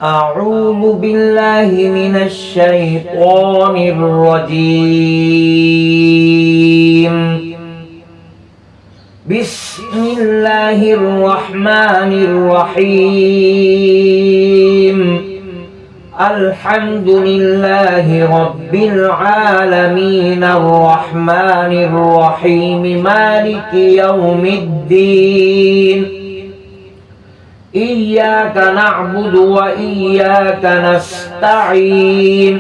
أعوذ بالله من الشيطان الرجيم. بسم الله الرحمن الرحيم. الحمد لله رب العالمين الرحمن الرحيم مالك يوم الدين. إياك نعبد وإياك نستعين.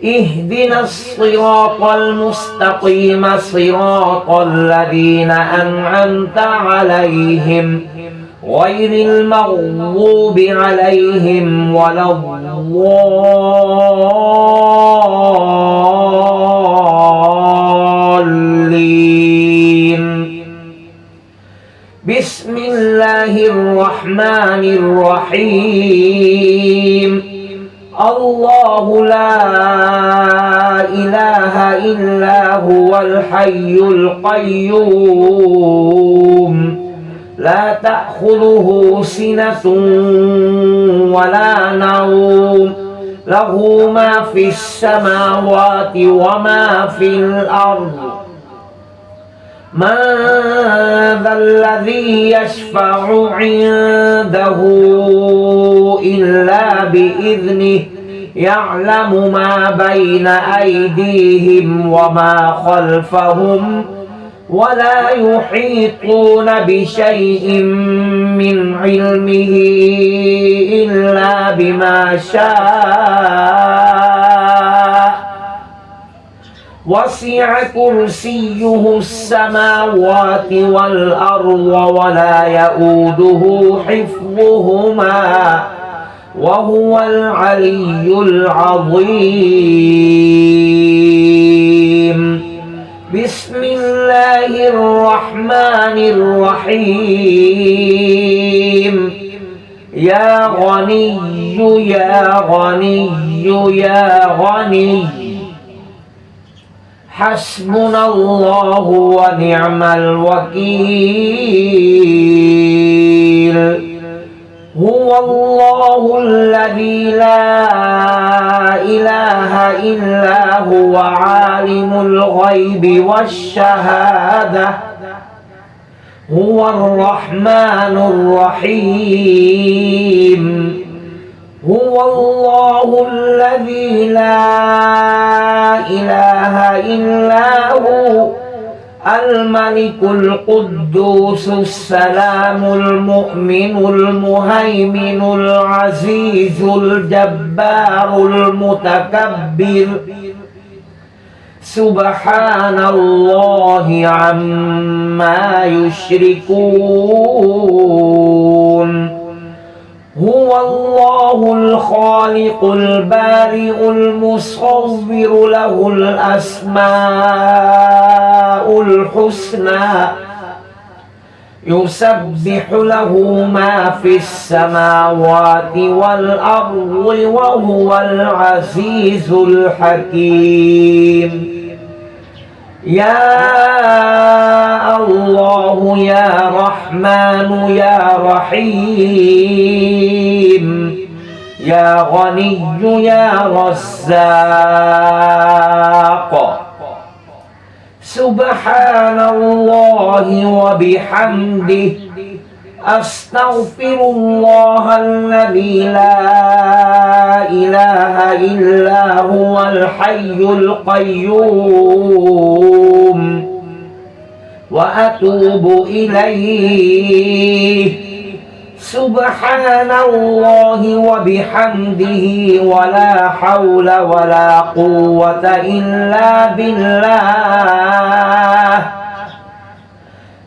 اهدنا الصراط المستقيم صراط الذين أنعمت عليهم غير المغضوب عليهم ولا الضالين. بسم الله الرحمن الرحيم. الله لا إله إلا هو الحي القيوم لا تأخذه سنة ولا نوم له ما في السماوات وما في الأرض. من ذا الذي يشفع عنده إلا بإذنه يعلم ما بين أيديهم وما خلفهم ولا يحيطون بشيء من علمه إلا بما شاء. وسع كرسيه السماوات والأرض ولا يؤوده حفظهما وهو العلي العظيم. بسم الله الرحمن الرحيم. يا غني يا غني يا غني حسبنا الله ونعم الوكيل. هو الله الذي لا إله إلا هو عالم الغيب والشهادة هو الرحمن الرحيم. هو الله الذي لا إله إلا هو الملك القدوس السلام المؤمن المهيمن العزيز الجبار المتكبر. سبحان الله عما يشركون. هو الله الخالق البارئ المصور له الأسماء الحسنى يسبح له ما في السماوات والأرض وهو العزيز الحكيم. يا الله يا رحمن يا رحيم يا غني يا رزاق. سبحان الله وبحمده أستغفر الله الذي لا إله إلا هو الحي القيوم وأتوب إليه. سبحان الله وبحمده ولا حول ولا قوة إلا بالله.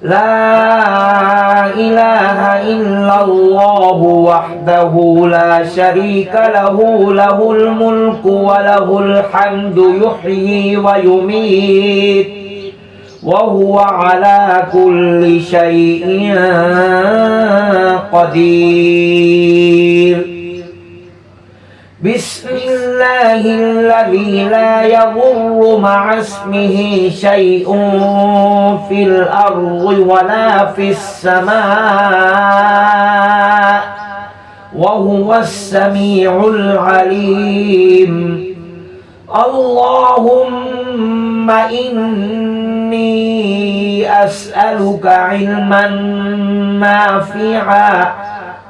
لا إله إلا الله وحده لا شريك له له الملك وله الحمد يحيي ويميت وهو على كل شيء قدير. بسم الله الذي لا يضر مع اسمه شيء في الأرض ولا في السماء وهو السميع العليم. اللهم إني أسألك علما نافعا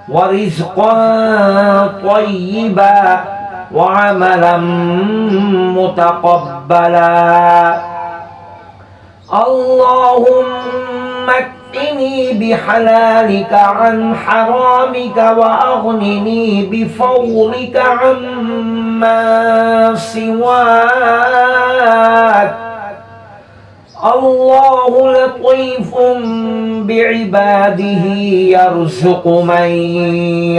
ورزقا طيبا وعملا متقبلا. اللهم اكفني بحلالك عن حرامك وأغنني بفضلك عمن سواك. الله لطيف بعباده يرزق من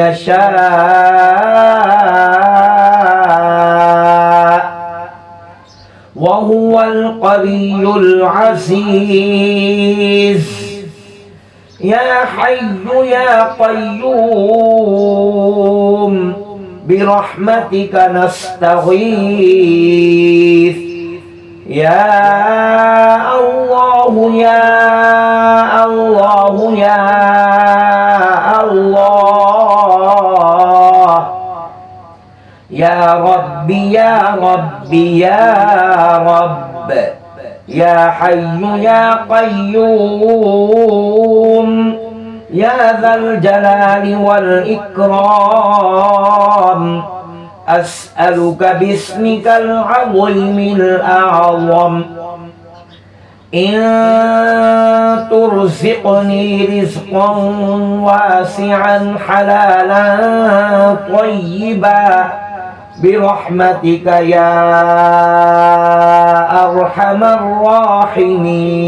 يشاء وهو القوي العزيز. يا حي يا قيوم برحمتك نستغيث. يا الله يا الله يا الله يا ربي يا ربي يا رب يا حي يا قيوم يا ذا الجلال والإكرام. أسألك باسمك العظيم الأعظم إن ترزقني رزقا واسعا حلالا طيبا برحمتك يا أرحم الراحمين.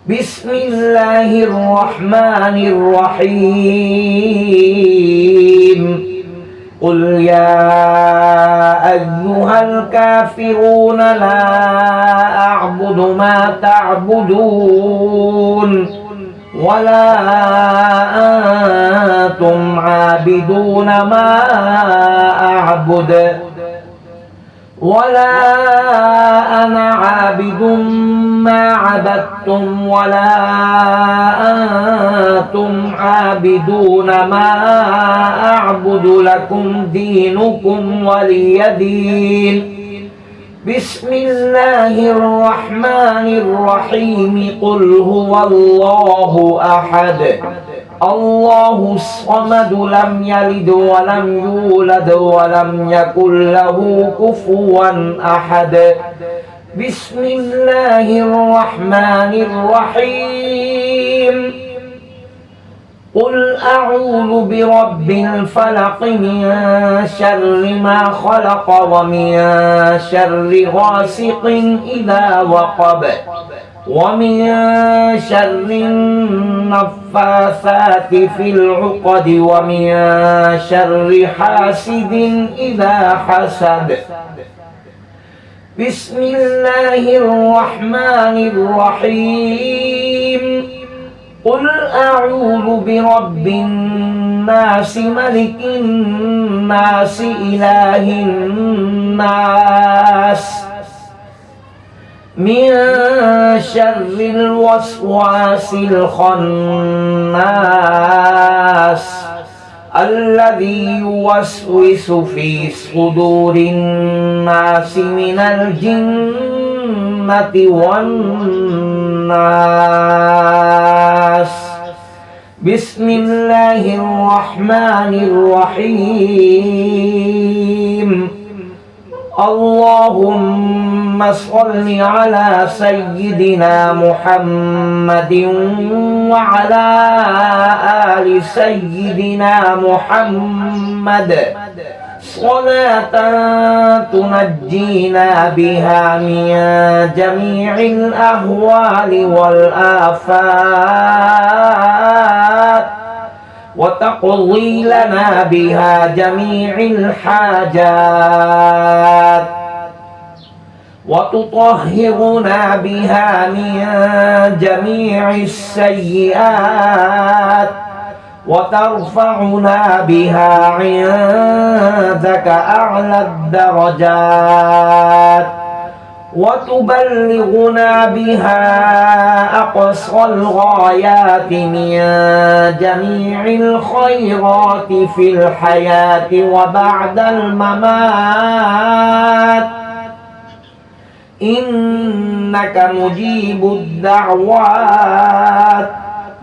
بسم الله الرحمن الرحيم. قل يا أيها الكافرون لا أعبد ما تعبدون ولا أنتم عابدون ما أعبد ولا أنا عابد ما عبدتم ولا أنتم عابدون ما أعبد لكم دينكم ولي دين. بسم الله الرحمن الرحيم. قل هو الله أحد الله الصمد لم يلد ولم يولد ولم يكن له كفوا أحد. بسم الله الرحمن الرحيم. قل أعوذ برب الفلق من شر ما خلق ومن شر غاسق إذا وقب ومن شر النفاثات في العقد ومن شر حاسد إذا حسد. بسم الله الرحمن الرحيم. قل أعوذ برب الناس ملك الناس إله الناس من شر الوسواس الخناس الذي يوسوس في صدور الناس من الجنة والناس. بسم الله الرحمن الرحيم. اللهم صل على سيدنا محمد وعلى آل سيدنا محمد صلاة تنجينا بها من جميع الأهوال والآفات وتقضي لنا بها جميع الحاجات وتطهرنا بها من جميع السيئات وترفعنا بها عندك أعلى الدرجات وتبلغنا بها أقصى الغايات من جميع الخيرات في الحياة وبعد الممات إنك مجيب الدعوات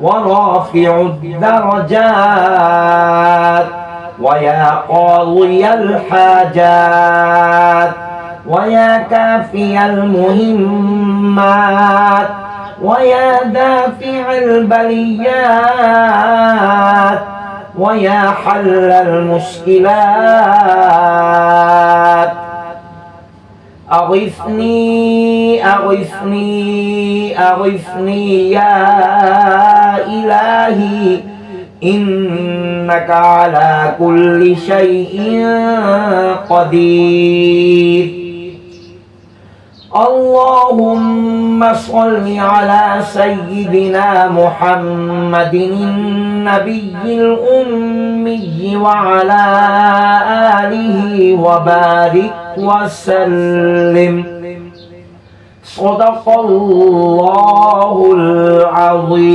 ورافع الدرجات ويا قاضي الحاجات ويا كافي المهمات ويا دافع البليات ويا حل المشكلات أغثني أغثني أغثني يا إلهي إنك على كل شيء قدير. اللهم صل على سيدنا محمد النبي الأمي وعلى آله وبارك وسلم. صدق الله العظيم.